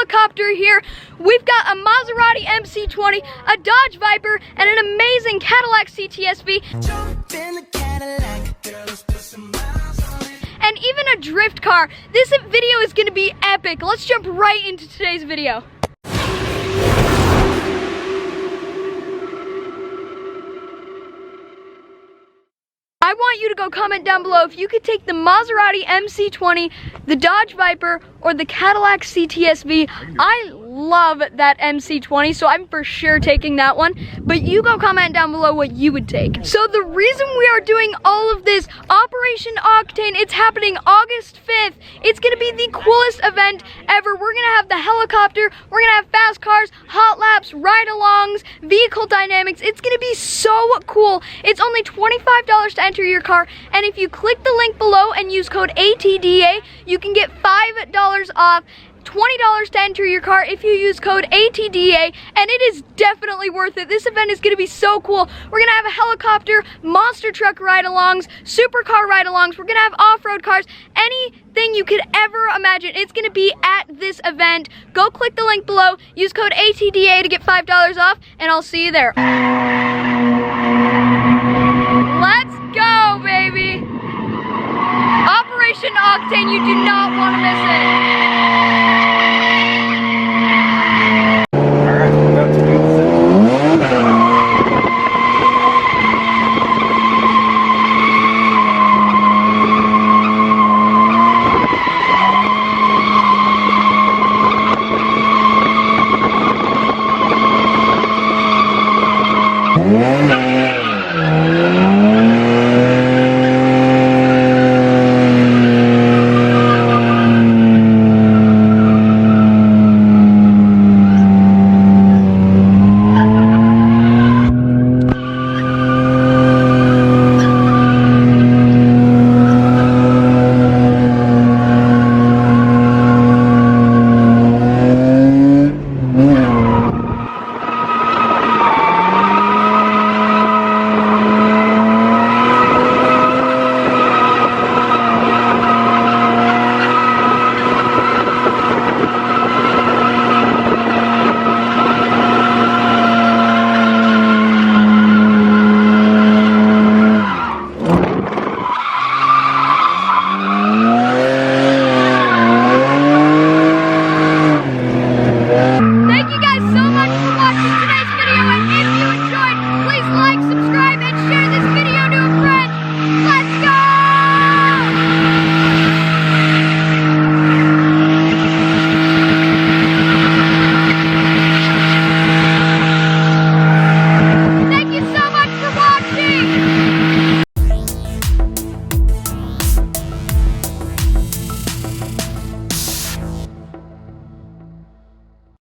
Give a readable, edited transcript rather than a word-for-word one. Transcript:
helicopter here. We've got a Maserati MC20, a Dodge Viper, and an amazing Cadillac CTSV. And even a drift car. This video is gonna be epic. Let's jump right into today's video. I want you to go comment down below if you could take the Maserati MC20, the Dodge Viper, or the Cadillac CTSV. I love that MC20, so I'm for sure taking that one. But you go comment down below what you would take. So the reason we are doing all of this, Operation Octane, it's happening August 5th. It's gonna be the coolest event ever. We're gonna have the helicopter, we're gonna have fast cars, hot laps, ride-alongs, vehicle dynamics. It's gonna be so cool. It's only $25 to enter your car, and if you click the link below and use code ATDA, you can get $5 off. $20 to enter your car if you use code ATDA, and it is definitely worth it. This event is going to be so cool. We're going to have a helicopter, monster truck ride-alongs, supercar ride-alongs. We're going to have off-road cars, anything you could ever imagine. It's going to be at this event. Go click the link below, use code ATDA to get $5 off, and I'll see you there. Let's go, baby! Operation Octane, you do not want to miss it.